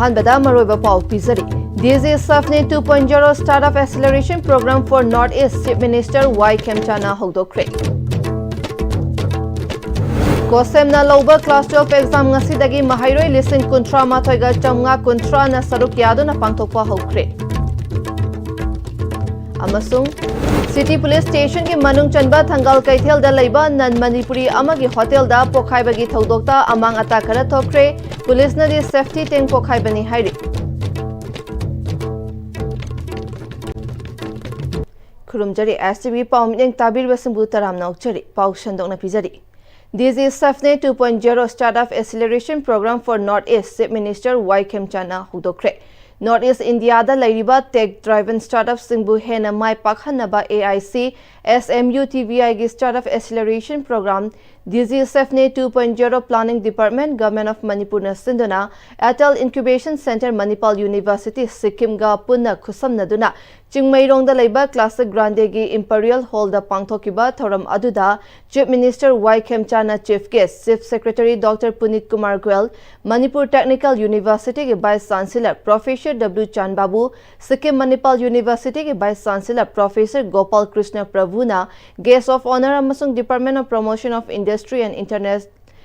Ahanbada Maroiba Pau Pizari. Pm-Istv 2.0 Startup Acceleration Program for Northeast Chief Minister Y. Khemchana Hogdokre. Kosemna Loba Class 12 Exam Ngasidagi Mahairoi Lising Kuntra Matoiga Chamnga Kuntra na Saruk Yaduna Pangtokpa Hokre. Amasung City Police Station ki Manung Chanba Thangal Kaithel da Laiba Nan Manipuri Amagi Hotel da Pokhaibagi Thodokta Amang Atakara Thokre. Police na di safety tank Pokhaibani Hairi. Kurumjari STV Pam Yang Tabir Wasimbu Taram Naukchari Pau Shandong na Pizari. Pm-Istv 2.0 Startup Acceleration Program for Northeast Chief Minister Y. Khemchana Hogdokre. Northeast India da Lairiba tech-driven startup Singbu Hena Mai Pakhanaba AIC SMUTVI gi Startup Acceleration Program Pm-Istv 2.0 Planning Department Government of Manipur na Sinduna Atal Incubation Center Manipal University Sikkim ga punna khusamnaduna Chingmairong da Laiba Classic Grande gi Imperial Hall da pangthokiba thoram aduda Chief Minister Y. Khemchana Chief Guest Chief Secretary Dr. Punit Kumar Goel Manipur Technical University gi Vice Chancellor Professor W. Chan Babu Sikkim Manipal University gi Vice Chancellor Professor Gopal Krishna Pravuna Guest of Honor amasung Department of Promotion of Industry and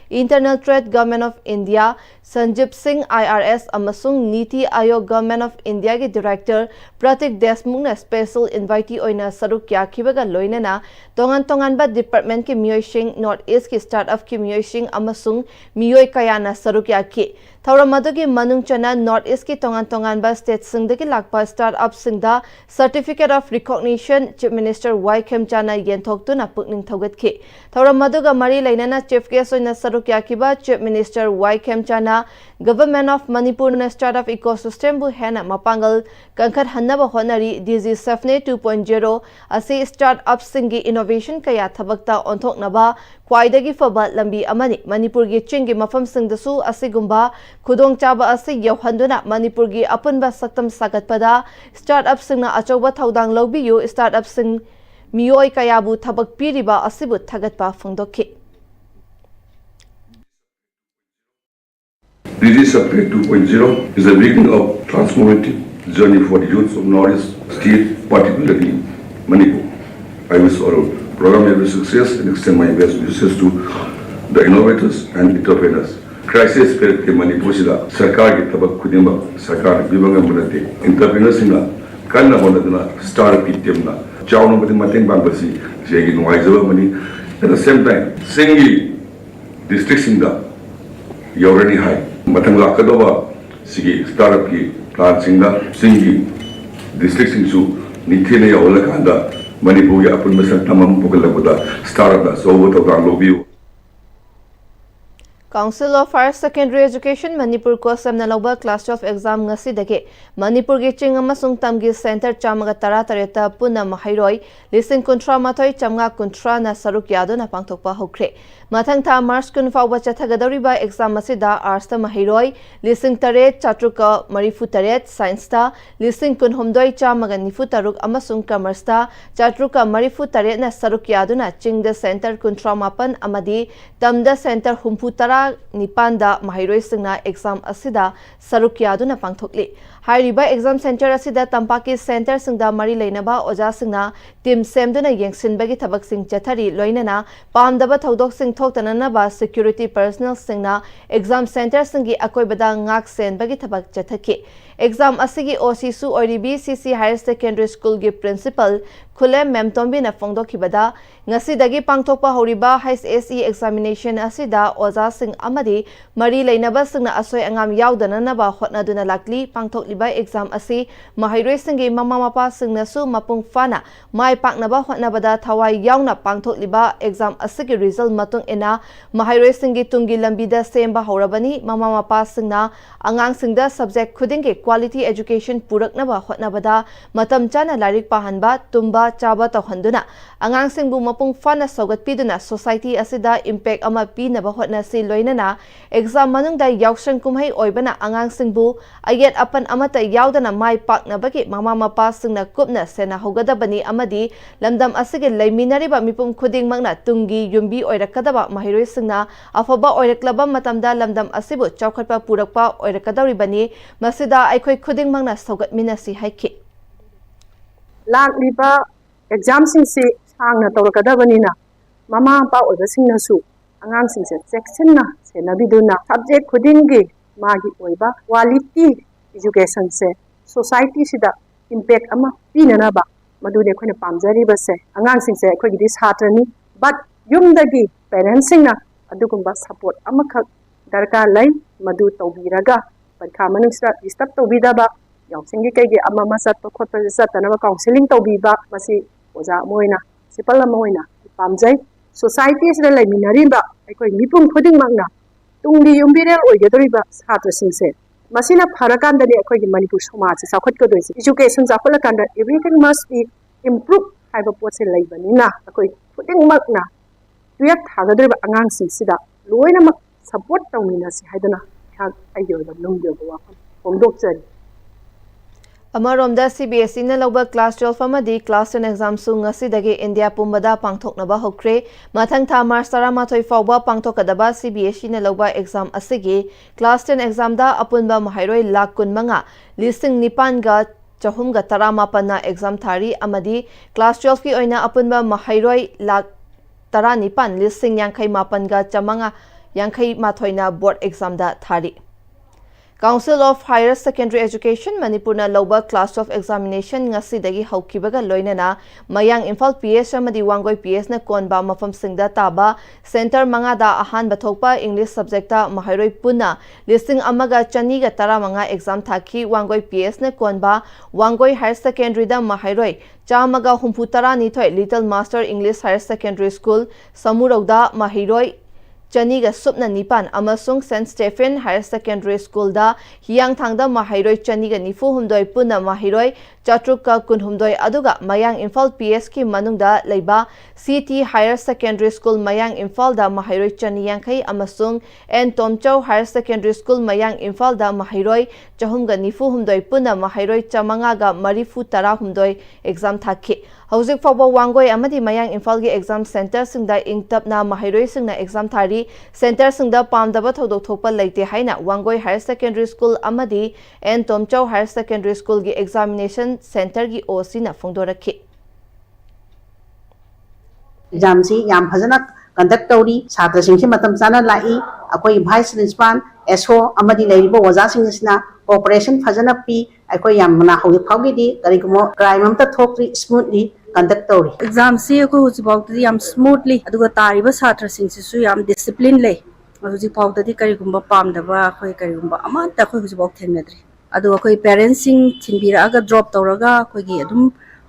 Internal Trade Government of India Sanjib Singh IRS amasung Niti Aayog Government of India ki Director Pratik Desmukh na special invitee oina saruk yakhibaga loinana tongan ba department ki miyoi sing Northeast ki startup ki miyoi sing amasung miyoi kaya na saruk yakhi Thauramadu ki manung chana Northeast ki tongan ba state sing dagi lakpa startup sing da Certificate of Recognition Chief Minister Y. Khemchana yenthoktu na pukning thogatki Thauramadu ga mari lainana chief guest oina saruk yakhiba Chief Minister Y. Khemchana Government of Manipur na startup ecosystem bu hena mapangal kankhat hannaba honari Pm-Istv 2.0 ase startup singi innovation kaya thabakta onthoknaba kwaidagi faba lambi amani Manipur gi chingi mafam singdasu asigumba khudong chaba ase yauhanduna Manipur gi apunba saktam sagatpada startup singna achoba thaudang lawbiyu startup sing miyoi kayabu thabak piriba asibu thagatpa phangdokhi Pm-Istv 2.0 is a beginning of transformative journey for the youth of Northeast State, particularly Manipur. I wish our program every success and extend my best wishes to the innovators and entrepreneurs. Crisis period ke Manipur sida sarkar ki tabak khudimba sarkar bibanga munate entrepreneurs sina kanna bonadna startup team na chawno badi mateng bangbasi jegi nuaijaba mani at the same time singi district sinda yorani high matang lakadoba sigi startup ki plan singa singi district singsu nithine yaola kanda Manipur ya apun masang tamam pugalabada startup da so wo tawang lobiu Council of Higher Secondary Education Manipur ko samna lauba class 12 exam ngasi dage Manipur gi ching amasung tamgi center chamaga tara tareta puna mahairoi lising kontra mathoi chamga kontra na saruk yado na pangthokpa hokre mathang tha March kun fawba chathagadori ba exam asida arts ta mahairoi lising tare chatruka marifu taret science ta lising kun homdoi chamaga nifu taruk amasung commerce ta chatruka marifu taret na saruk yado na ching the center kontra mapan amadi tamda center humpu tara Nipanda Mahiroi Singna exam asida saruk yaduna pangthokli Hairiba exam center asida Tampaki center singda mari leinaba oja singna team semduna yengsin bagi thabak sing chathari loinana pamdaba thodok sing thoktanana ba security personnel singna exam center singi akoibada ngak sen bagi thabak chathaki exam asigi OCSU Oribi CC Higher Secondary School gi principal Khulem Memtombi na phongdokhibada ngasi dagi pangthokpa horiba HSE examination asida oja sing amadi mari leinaba singna asoi angam yaudana na ba hotnaduna lakli pangthokliba exam asi mahairoi singi mama mapa singna su mapung fana mai paknaba hotnabada thawai yauna pangthokliba exam asigi result matung ena mahairoi singi tungi lambida semba horabani mama mapa singna angang singda subject khudinge quality education puraknaba hotnabada matam chana larik pahanba tumba chaba tawhanduna angang singbu mapung fana sogat piduna society asida impact ama pinaba hotna si loinana exam manungda yausang kumhai oibana angang singbu ayet apan amata yaudana mai paknabagi mama mapa singna kupna sena hogadabani amadi lamdam asige leiminariba mipum khuding magna tungi yumbi oirakadaba mahiroi singna afaba oiraklaba matamda lamdam asibu chaukhatpa purakpa oirakadawribani masida aikhoi khuding magna saugatminasi haiki लाखलिबा एग्जामसिंग से सांगना तौरकदबनिना mama Mopa ओइबसिंगनासु आंगांसिंगसे चेक्सनना सेनबिदुना subject खुदिंगी मागी ओइबा quality education से society सिदा impact अमा पिननाबा मदुने खोने पामजरिबसे आंगांसिंगसे अखोगिदि छात्रनी but युमदगी पेरेंट्सिंगना अदुगुंबा support अमखक दरकार लै मदु तौबिरगा परीक्षा मनुंगसिदा डिस्टर्ब तौबिदबा यावसिंगी कईगे अममा चटप खोटप चटनबा काउंसलिंग तौबीबा मसी ओजा मोइना सिपल मोइना पामजै सोसाइटी सिदा लेमिनारिबा अखोय मिपुम खुदिंगमकना तुंगदी युम्बिरेल ओइगदरिबा छात्रसिंगसे मसीना फरकांददि अखोयगी मणिपुर समाज चाखटकदोइसे एजुकेशन चाखटलकांदा एवरीथिंग मस्ट बी इम्प्रूव हाइबा पोसे लैबनिना अखोय खुदिंगमकना ट्वेल्थ थागदरिबा आंगांसिंगसिदा लोइनमक सपोर्ट तौमिनासि हाइदना आइगोबा नुंगदोबा वाफम फोंदोकचरी अमरोमदा CBSE na lauba class 12 amadi class 10 exam su ngasidagi India pumbada pangthoknaba hokre mathang tha March 13 fawba pangthokadaba CBSE na lauba exam asigi class 10 exam da apunba mahairoi lakh kunmanga listing nipan ga chahum ga taramapan na exam thari amadi class 12 ki oina apunba mahairoi lakh tara nipan listing yankhai mapan ga chamanga yankhai mathoina board exam da thari Council of Higher Secondary Education Manipurna lauba class 12 examination ngasidagi haukibaga loinana mayang Imphal PS amadi Wangoi PS na konba mafam singda taba center manga da ahan bathokpa English subject ta mahairoi punna listing amaga chani ga tara manga exam thaki Wangoi PS na konba Wangoi Higher Secondary da mahairoi chamaga humputara ni thoi Little Master English Higher Secondary School Samurauda mahiroi Chaniga Supna Nipan amasung St. Stephen Higher Secondary School da hiyang thangda mahairoi chaniga nifu humdoi punna mahiroi chatrukka kunhumdoi aduga mayang Imphal PS ki manungda leiba CT Higher Secondary School mayang Imphal da mahairoi chani yangkhai amasung N Tomchau Higher Secondary School mayang Imphal da mahairoi chahumga nifu humdoi punna mahairoi chamanga ga marifu tara humdoi exam thaki Hauzik fawba Wangoi amadi mayang Imphal gi exam center singda ingtapna mahairoi singna exam thari center singda pamdaba thodok thokpa leite haina Wangoi Higher Secondary School amadi N Tomchau Higher Secondary School gi examination center gi OC na phongdorakhi exam si yam phajana conduct tawri chhatra sing se matam chana lai akoi vice principal SO amadi leiribo oja sing sina cooperation phajana pi akoi yam na hogi phawgi di kari ko crime am ta thokri smoothly conduct tawri exam si ko huji bawti yam smoothly aduga tariba chhatra sing si su yam discipline le huji bawti kari gumba pamdaba khoi kari gumba amanta khoi huji baw thengnadri adu khoi parents sing thinbira aga drop tawraga khoi gi adum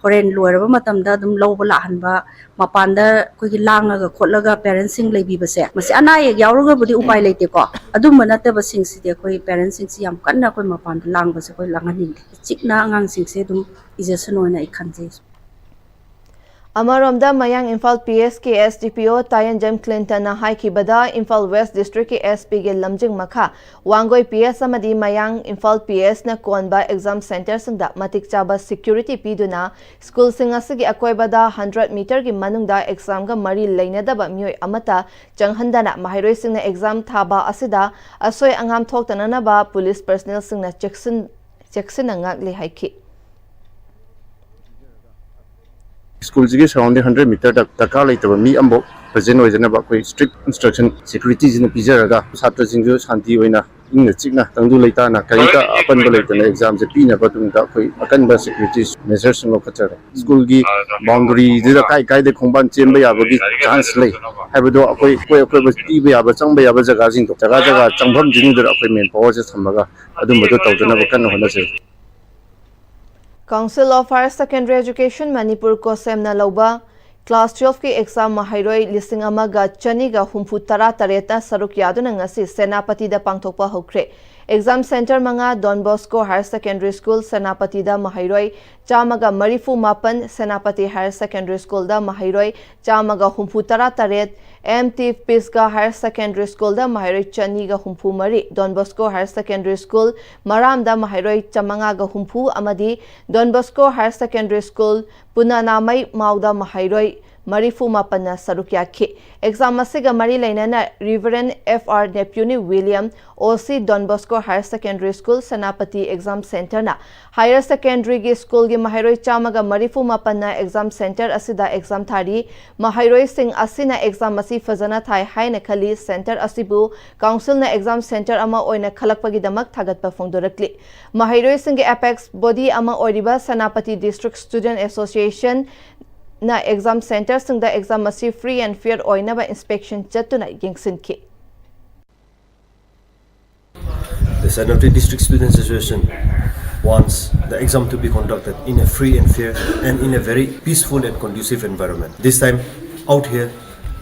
horen loiraba matamda adum lawba lahanba mapanda khoi gi langaga khotlaga parents sing leibibase masi anai yawruga budi upai leite ko adum manata ba sing si de khoi parents sing si yam kanna khoi mapanda langba se khoi langani chikna angang sing se dum ijason oina ikhanje Amaromda mayang Imphal PS ki SDPO Tayanjam Clinton na haikibada Imphal West District ki SP ge lamjing makha Wangoi PS amadi mayang Imphal PS na konba exam center singda matik chaba security piduna school singasigi akoibada 100 meter ki manungda exam ga mari leinadaba myoi amata changhandana mahairoi singna exam thaba asida asoi angam thoktana ba police personnel singna checksin ngakli haiki School jige surrounding 100 meter taka laitaba mi ambo present oijana ba koi strict instruction security jina pijaraga chhatra jingju shanti oina ingna chikna tangdu leita na kaita apan ba leita na exam je pina ba tumda koi akan ba security measures no khachara school gi boundary jida kai de khongban chemba ya ba gi chance lei haibado akoi ba ti ba ya ba changba ya ba jaga jing to jaga changbam jing der akoi main power je thamaga adum ba tawdana ba kan hona se Council of Higher Secondary Education Manipur ko semna lauba class 12 ki exam mahairoi listing amaga chani ga humpu tara tareta saruk yaduna ngasi senapati da pangthokpa hokre Exam Center Manga Don Bosco Higher Secondary School Senapati da Mahairoi Chamaga Marifu Mapan Senapati Higher Secondary School da Mahairoi Chamaga Humputara Taret MT Pisga Higher Secondary School da Mahairoi Chaniga Humpu Mari Don Bosco Higher Secondary School Maram da Mahairoi Chamangaga Humpu Amadi Don Bosco Higher Secondary School Punanamai Mauda Mahairoi Marifu Mapana Sarukyaki. Exam Masiga Mari Lainana Reverend F.R. Nepuni William OC Don Bosco Higher Secondary School Senapati Exam Center na Higher Secondary School gi Mahairoi Chamaga Marifu Mapana Exam Center asida exam thari Mahairoi Singh asina exam masi fazana thai haina khali center asibu council na exam center ama oina khalakpagi damak thagatpa phongdorakli Mahairoi Singh apex body ama oiriba Senapati District Student Association na exam center singda exam masi free and fair oinaba inspection chatuna yengsinki. The Senapati District Students Association wants the exam to be conducted in a free and fair and in a very peaceful and conducive environment. This time out here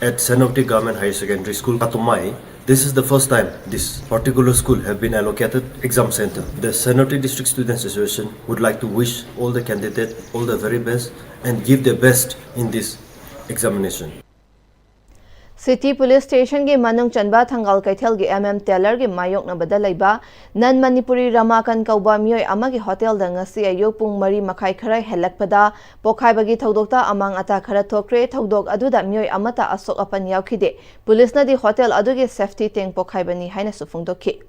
at Senapati Government Higher Secondary School, Katumai, this is the first time this particular school have been allocated exam center. The Senapati District Students Association would like to wish all the candidates all the very best and give their best in this examination. City Police Station ge Manung Chanba Thangal Kaithel ge Taylor ge Mayok na badalaiba nan Manipuri Ramakan Kauba Miyoi amagi hotel da ngasi ayok pung mari makai khara helakpada pokhai bagi thodokta amang ata khara thokre thodok aduda miyoi amata asok apan yaukhide police na di hotel aduge safety teng pokhai bani haina sufungdokhi.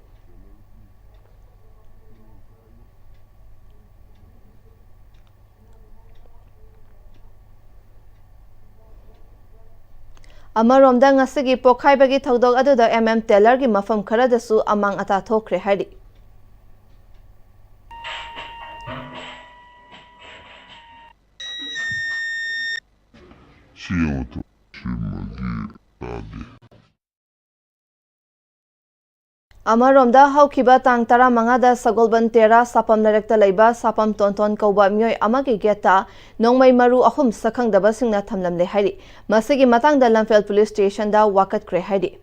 Amaromda ngasigi pokhai bagi thodok aduda Taylor gi mafam khara dasu amang ata thokre hari. Amaromda haukiba tang tara mangada Sagolban Tera Sapam Narekta Laiba Sapam Tonton Kauba Miyoi amagi geta nongmai maru ahum sakhang daba singna thamlam le hari masigi matang da Lamphel Police Station da wakat kre hari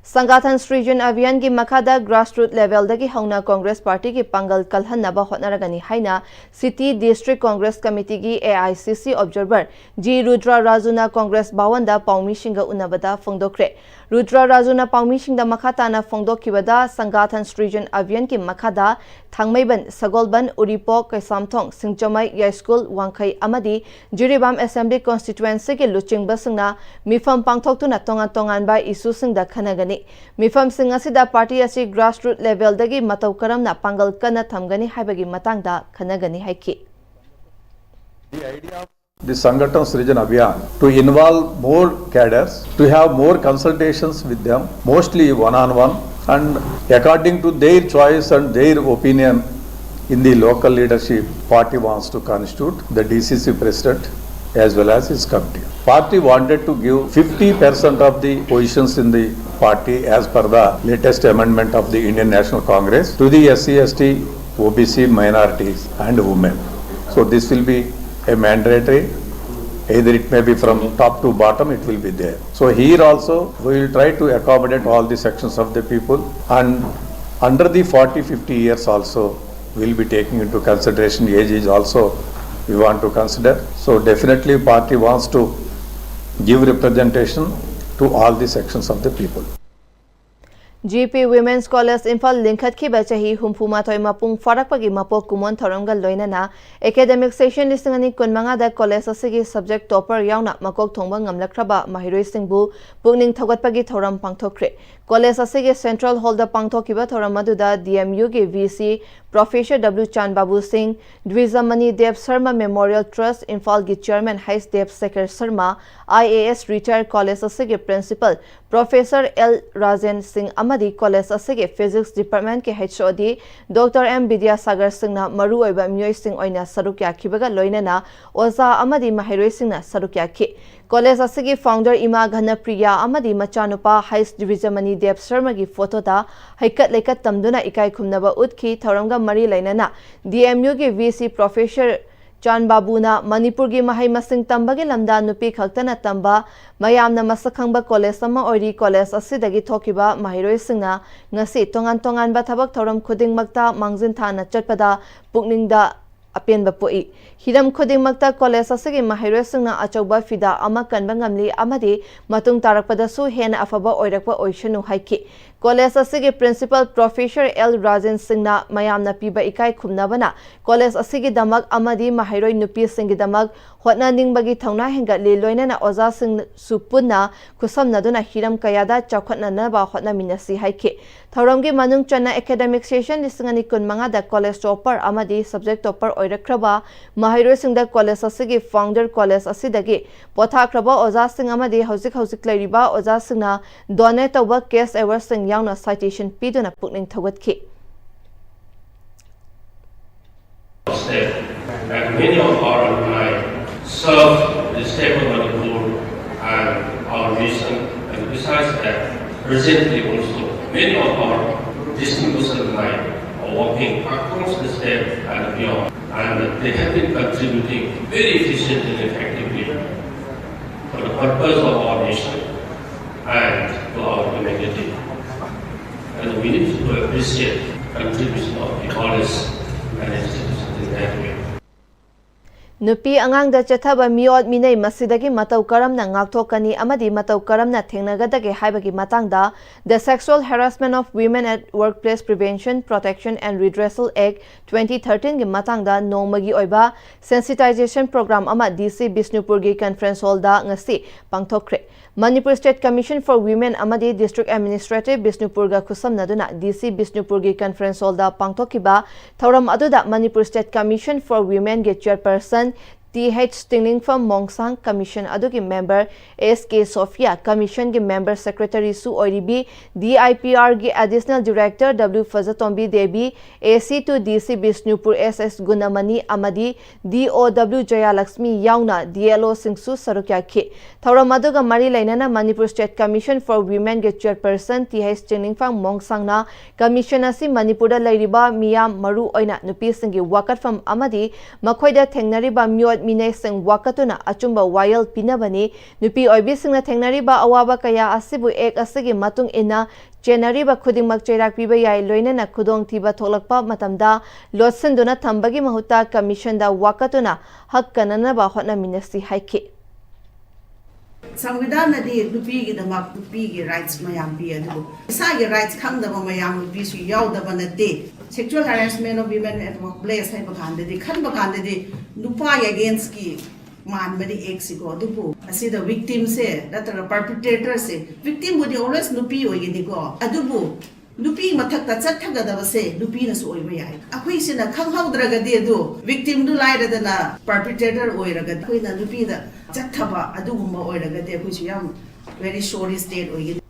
Sangathan Region Avian gi makada grassroots level dagi hauna Congress Party gi pangal kalhan naba hotnaragani haina City District Congress Committee gi AICC Observer G Rudra Rajuna Congress Bawanda Paumi Shinga unabada fongdokre Rudra Rajuna Paumi Shinga makata na fongdokibada Sangathan Region Avian gi makada Thangmaiban Sagolban Uripok Kaisamthong Singchamai Ya School Wangkai amadi Jiribam Assembly Constituency gi luching basingna mifam pangthoktuna tongan tongan ba issue singda khanagani Mifam sing asida party asi grassroots level dagi matau karamna pangal kana thamgani haibagi matangda khanagani haiki. The idea of the Sangathan's Region Abhiyan to involve more cadres, to have more consultations with them, mostly one-on-one, and according to their choice and their opinion in the local leadership, party wants to constitute the DCC president as well as his committee. Party wanted to give 50% of the positions in the party as per the latest amendment of the Indian National Congress to the SC, ST, OBC, minorities and women. So this will be a mandatory, either it may be from top to bottom, it will be there. So here also we will try to accommodate all the sections of the people, and under the 40-50 years also we will be taking into consideration, age is also we want to consider. So definitely party wants to give representation to all the sections of the people. GP Women's College Imphal Linkhat ki bachahi humphuma thoi mapung farak pagi mapok kumon thoramgal loinana academic session lisingani kunmanga da college asigi subject topper yauna makok thongba ngamlakraba mahiroi singbu pungning thogat pagi thoram pangthokre college asigi central hall da pangthokiba thoram aduda DMU ge VC Professor W Chan Babu Singh Dvizamani Dev Sharma Memorial Trust Imphal gi chairman Hais Dev Sekar Sharma IAS retired college asigi principal Professor L Rajen Singh Amadi College asige Physics Department ke HOD Dr. M Vidyasagar Singh na maru oiba miyoi sing oina saruk yakhibaga loinana oza amadi mahiroi sing na saruk yakhi College asige founder Ima Ghana Priya amadi machanupa Hais Divijamani Dev Sharma gi photo da haikat lekat tamduna ikai khumnaba utkhi thoramga mari lainana DMU ge VC Professor Chan Babuna Manipur gi mahai masing tamba gi lamda nupi khaktana tamba mayamna masakhangba college sama oiri college asidagi thokiba mahiroi singna ngasi tongan ba thabak thoram khuding makta mangjin thana chatpada pukningda apenba poi hiram khuding makta college asigi mahiroi singna achauba fida ama kanba ngamli amadi matung tarakpada su hena afaba oirakpa oishanu haiki college asigi principal professor L Rajan Singna mayamna piba ikai khumnabana college asigi damak amadi mahiroi nupi singi damak hotna ningbagi thauna hengatli loinana oza sing supunna kusamnaduna hiram kayada chawkhatna naba hotna minasi haiki thauramgi manung chana academic session lisingani kunmanga da college topper amadi subject topper oirakraba mahiroi singda college asigi founder college asidagi pothakraba oza sing amadi hojik lairiba oza singna donate tawba case ever sing yauna citation piduna pukning thawatki and many of our alumni serve the state of Manipur and our nation, and besides that, presently also many of our distinguished alumni are working across the state and beyond, and they have been contributing very efficiently and effectively for the purpose of our nation and to our humanity. And we need to appreciate the contribution of the college and institutions in that way. Nupi angang da chathaba miot minei masidagi matau karamna ngakthokani amadi matau karamna thengnagadagi haibagi matangda the Sexual Harassment of Women at Workplace Prevention, Protection and Redressal Act 2013 gi matangda nongmagi oiba sensitization program ama DC Bisnupur gi conference hall da ngasi pangthokre Manipur State Commission for Women amadi District Administrative Bisnupur ga khusamnaduna DC Bisnupur gi conference hall da pangthokiba thauram aduda Manipur State Commission for Women gi chairperson TH Stingling from Mongsang Commission adugi member SK Sophia Commission gi member secretary Su Oiribi DIPR gi additional director W Fazatombi Devi AC to DC Bisnupur SS Gunamani amadi DOW Jaya Lakshmi yauna DLO Singsu Sarukya ki thauram aduga mari lainana Manipur State Commission for Women gi chairperson TH Stingling from Mongsang na commission asi Manipur da lairiba miyam maru oina nupi singi wakatfam amadi makhoida thengnariba myot minay sing wakatuna achumba wayal pinabani nupi oibi singna thengnariba awaba kaya asibu ek asigi matung ina chenariba khudingmak cheirak piba yai loinana khudong thiba tholakpa matamda lotsenduna thambagi mahuta commission da wakatuna hakkanana ba hotna minasi haiki संविधान नदी नुपी की दमा नुपी की rights मयाम भी है तो इसा ये राइट्स खंग दमा मयाम नुपी सु याव दमा नते sexual harassment of women at workplace है बखान दे खन बखान दे नुपा अगेंस्ट की मान में एक सिको दुपु असी द विक्टिम से नतर परपेट्रेटर से विक्टिम बुदी ऑलवेज नुपी होगी दिको अदुबु नुपी मथक ता चथगदब से नुपी न सोय म याय अखोई सिना खंगहौद्रग दे दु विक्टिम दु लाइरदना परपेट्रेटर ओइरग अखोइना नुपी दा चथबा अदुगुम ओइरग दे अखोइ सु याम वेरी सॉरी स्टेट ओइगे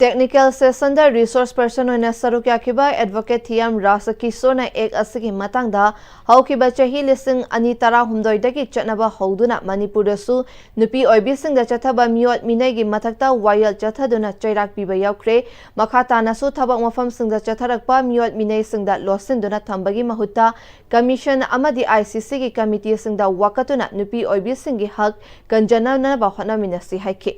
Technical session da resource person oina sarukya kiba advocate Thiam Rasa Kisona ek asigi matangda haukiba chahi lising ani tara humdoi dagi chatnaba hoduna Manipur su nupi oibi sing da chathaba miot minai gi mathakta wayal chathaduna chairak piba yaukre makhata na su thabak mafam sing da chatharakpa miot minai sing da losinduna thambagi mahuta commission amadi ICC gi committee sing da wakatuna nupi oibi sing gi hak kanjana na ba hona minasi haike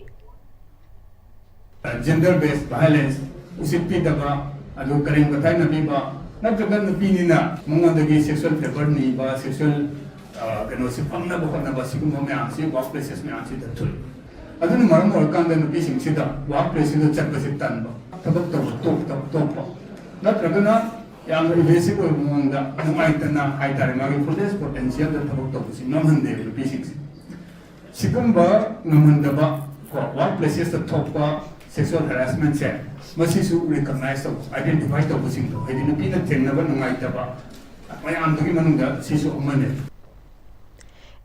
gender based violence usipi daba adu karing bathai na biba na jagan nupi ni na mongandagi sexual favor ni ba sexual kano si pangna ba na ba sigum me ansi workplaces me ansi da thul adu ni maram or kan da nupi sing sida workplace da chak ba tan ba tabak top ba na tragana yang basic or mongda ngai tana hai tare ma fullest potential da tabak top si nam hande nupi sing sigum ba namanda ba workplaces da top ba sexual harassment se masisu recognize to identify to busing to edin pina thenna ba ngai ta ba mai am dogi manunga sisu umane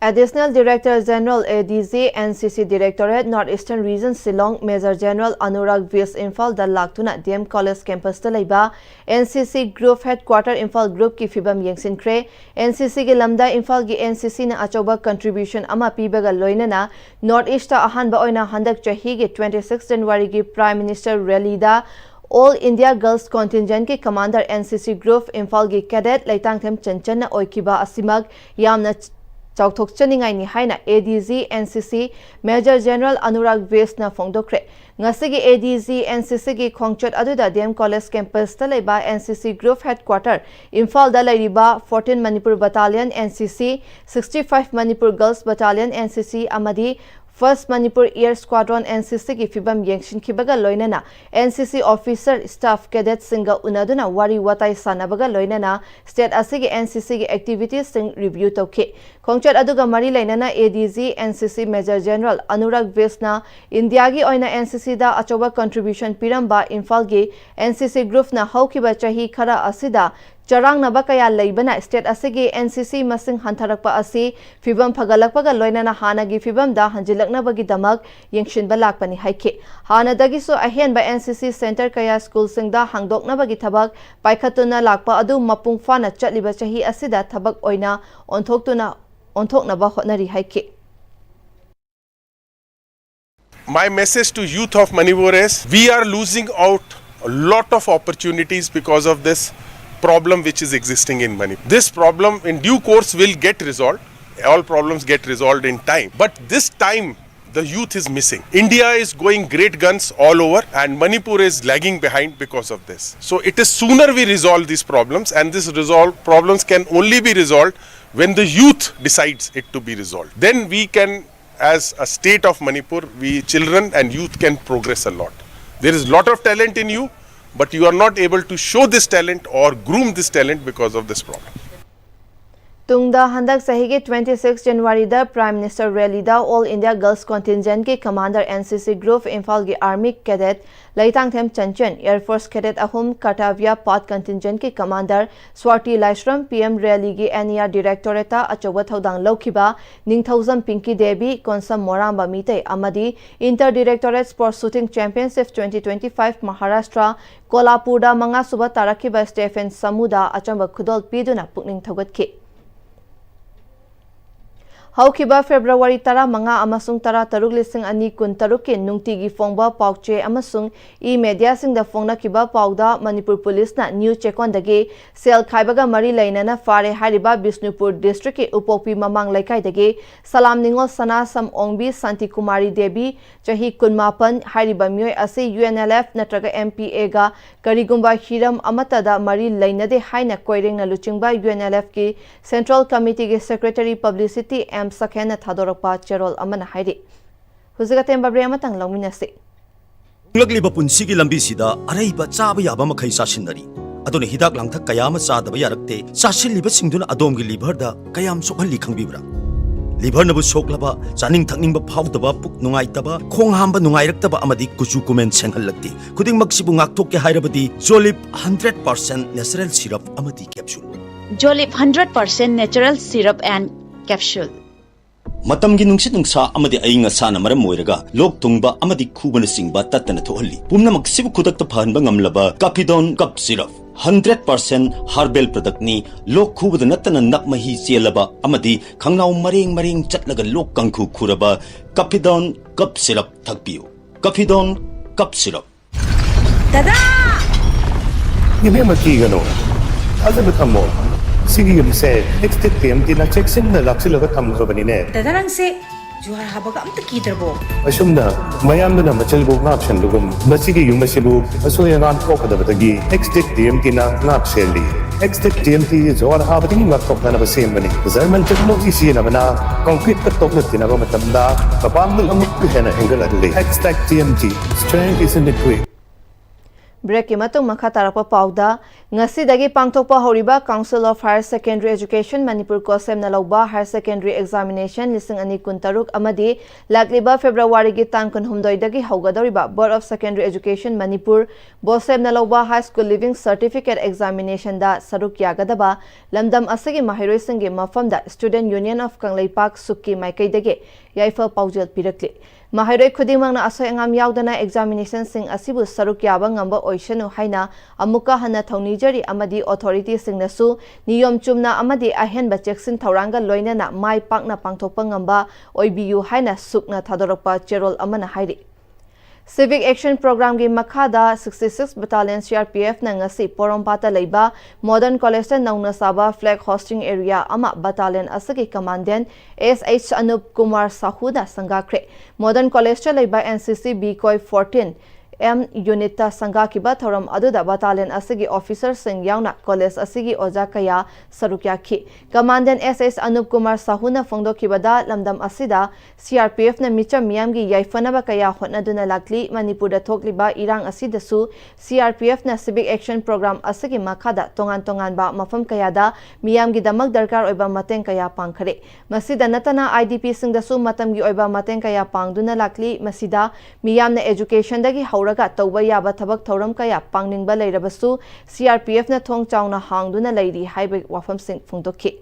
Additional Director General ADZ NCC Directorate Northeastern Region Silong Major General Anurag Vis Infal da Laktuna DM College Campus da leiba NCC Group Headquarter Infal Group ki fibam yengsinkre NCC ge lamda Infal gi NCC na achoba contribution ama pibaga loinana Northeast ahan ba oina handak chahi ge 26 January gi Prime Minister Rally da All India Girls Contingent ki Commander NCC Group Imphal gi Cadet Leitangthem Chanchanna oikiba asimag yamna Chauthok chaningai ni haina ADG NCC Major General Anurag Vesna Fongdokre ngasigi ADG NCC gi khongchot aduda DM College campus ta leiba NCC Group Headquarter Imphal da leiriba 14 Manipur Battalion NCC 65 Manipur Girls Battalion NCC amadi First Manipur Air Squadron NCC ki fibam yengshin kibaga loinana NCC officer staff cadet singa unaduna wari watai sanabaga loinana state asigi NCC ki activities sing review tauke khongchat aduga mari lainana ADG NCC Major General Anurag Vesna India gi oina NCC da achoba contribution piramba Imphal gi NCC group na haukiba chahi khara asida Charang na bakaya laibana state asigi NCC masing hantarakpa asi fibam phagalakpaga loinana hanagi fibam da hanjilakna bagi damak yengshin balakpani haike hana dagi so ahen ba NCC center kaya school singda hangdokna bagi thabak paikhatuna lakpa adu mapung fana chatliba chahi asida thabak oina onthokna ba hotnari haike. My message to youth of Manipur is we are losing out a lot of opportunities because of this problem which is existing in Manipur. This problem in due course will get resolved. All problems get resolved in time. But this time the youth is missing. India is going great guns all over and Manipur is lagging behind because of this. So it is sooner we resolve these problems, and this problems can only be resolved when the youth decides it to be resolved. Then we can, as a state of Manipur, we children and youth can progress a lot. There is a lot of talent in you, but you are not able to show this talent or groom this talent because of this problem. Tungda handak sahige 26 January da Prime Minister rally da All India Girls Contingent ki Commander NCC Group Imphal gi Army Cadet Leitangthem Chanchan Air Force Cadet ahum Kartavya Path Contingent ki Commander Swati Laishram PM rally gi NER Directorate achoba thodang lokhiba Ningthauzam Pinky Devi Konsam Moramba Mite amadi Inter Directorate Sports Shooting Championship 2025 Maharashtra Kolhapur da manga suba tarakhiba Stephen Samuda achamba khudol piduna pukning thogatki Haukiba February tara manga amasung tara taruk lising ani kun taruki nungtigi fongba pauche amasung media sing da fongna kiba pauda Manipur Police na new chekon dagi sel khaibaga mari lainana fare hariba Bishnupur district ki upopi mamang laikai dagi Salam Ningol Sana Sam Ongbi Santi Kumari Devi chahi kunmapan hariba myoi ase UNLF natraga MPA ga karigumba hiram amata da mari lainade haina koireng na luchingba UNLF ki Central Committee ki Secretary Publicity Sakhena Thadorapa Cherol Amana Hairi. Huzigatem Babriama Tang Lominasi. Lagliba Punsiki Lambisida, Araiba Chaba Yabama Kaisashinari. Adon Hidak Langta Kayama Sada Yarakte, Sashi Liba Singduna Adongi Liberda, Kayam Sokali Kambibra. Libernabu Soklaba, Saning Tangimba Powdaba, Puk Nungaitaba, Kong Hamba Nungairektaba Amadi Kuzukumen Senhalati, Kuding Maxibungak Toke Hairabadi, Jolip 100% natural syrup Amadi capsule. Jolip 100% natural syrup and capsule. Matamgi nungsit nungsa amadi ayinga sana maram moiraga lok tungba amadi khubana singba tatana thohalli pumna maksibu khudakta phanba ngamlaba Capidon cup syrup 100% herbal product ni lok khubada natana nakmahi chelaba amadi khangnau maring chatlaga lok kangkhu khuraba Capidon cup syrup thakpiu Capidon cup syrup Dada Yeme maki gano azabetamo Sige yung say, next time din na checksin na laksilaga tamga banine. Dadarang se, juhar habaga amta kiderbo. Asum na, mayam na machalbo ngapshan lugum. Masige yung masibu, aso yung anpo kada batagi. Next time din na ngapseli. Next time din juhar habating ngapok na nabasim bani. Zerman technology siya naman na concrete katok na tinaba matamda. Kapamdal ang mukha na hinggal adli. Next TMT, strength is in the quick. Break matung makha tarapa pauda ngasi dagi pangthokpa horiba Council of Higher Secondary Education Manipur Kosem nalauba Higher Secondary Examination lising ani kuntaruk amadi lakliba February gi tang kun humdoi dagi haugadoriba Board of Secondary Education Manipur Bosem nalauba High School Living Certificate Examination da saruk yagadaba lamdam asigi mahiroi singi mafamda Student Union of Kanglaipak Sukki Maikai dagi yaifa paujel pirakli Mahiroi khudimang na asoy angam yaudana examination sing asibu saruk yaba ngamba oishanu haina amuka hana thaunijari amadi authority sing nasu niyom chumna amadi ahen ba cheksin thauranga loina na mai pakna pangthokpa ngamba oibiyu haina sukna thadorakpa cherol amana hairi Civic Action Program gi makhada 66 Battalion CRPF na ngasi Porompata leiba Modern College nauna saba flag hosting area ama battalion asagi commandant SH Anup Kumar Sahuda sangakre Modern College leiba NCC Bikoi 14 M unit ta sangha kiba thoram aduda battalion asigi officer sing yauna college asigi oja kaya sarukya khi commandant SS Anup Kumar Sahuna phongdo kibada lamdam asida CRPF na micha miyam gi yaifanaba kaya hotnaduna lakli Manipur da thokliba irang asida su CRPF na civic action program asigi makhada tongan ba mafam kaya da miyam gi damak darkar oiba mateng kaya pangkhare masida natana IDP sing da su matam gi oiba mateng kaya pangduna lakli masida miyam na education dagi tauba yaba thabak thoram kaya pangningba leirabasu CRPF na thong chawna hangduna leiri haibe wafam sing phungdokhi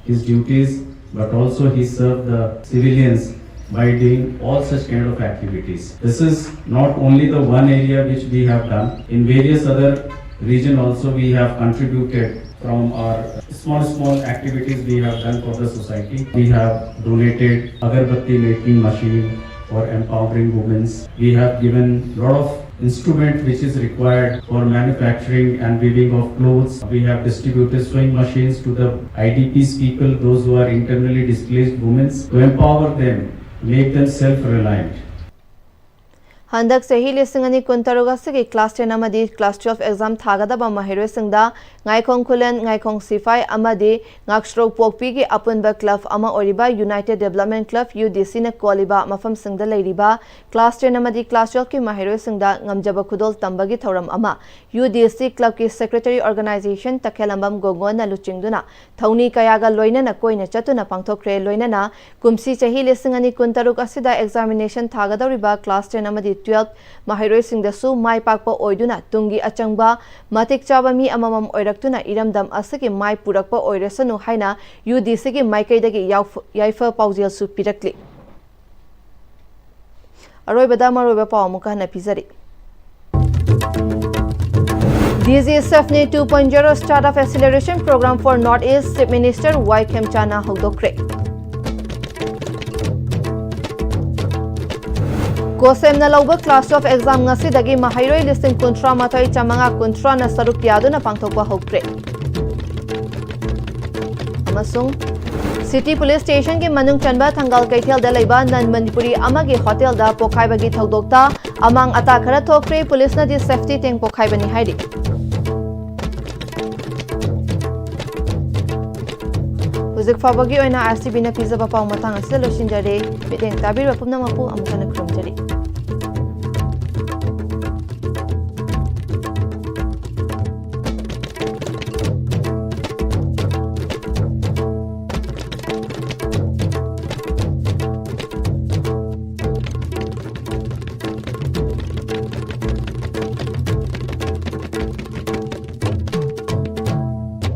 his duties but also he served the civilians by doing all such kind of activities. This is not only the one area which we have done, in various other region also we have contributed from our small activities we have done for the society. We have donated agarbatti making machine for empowering women. We have given lot of instrument which is required for manufacturing and weaving of clothes. We have distributed sewing machines to the IDPs people, those who are internally displaced women, to empower them, make them self-reliant. Handak sehi lisingani kuntaruga sigi class 10 amadi class 12 exam thagadaba mahiroi singda ngaikong kulen ngaikong sifai amadi ngakstrok pokpi gi apunba club ama oriba United Development Club UDC na koliba mafam singda leiriba class 10 amadi class 12 ki mahiroi singda ngamjaba khudol tambagi thoram ama UDC club ki secretary organization takhelambam gogon na luchingduna thauni kayaga loina na koina chatuna pangthokre loina na kumsi sehi lisingani kuntaruk asida examination thagadoriba class 10 amadi 12 mahiroi singdasu mai pakpa oiduna tungi achangba matik chaba mi amamam oiraktuna iramdam asagi mai purakpa oiresanu haina UDC gi maikaidagi yaifa paujel su pirakli aroibada maroiba pawmuka na pizari DZSF ne 2.0 Startup Acceleration Program for Northeast Chief Minister Waikem Chana Hogdokre Kosem na lauba class of exam ngasi dagi mahairoi listing kontra matai chamanga kontra na saruk yadu na pangthokwa hokre amasung City Police Station ki manung chanba thangal kaithel da leiba nan Manipuri amagi hotel da pokhai bagi thodokta amang ata khara thokre police na di safety teng pokhai bani hairi Huzik fabagi oina RCB na pizza pa pau matang asila loshin jare bideng tabir wa pumna mapu amukana krum jare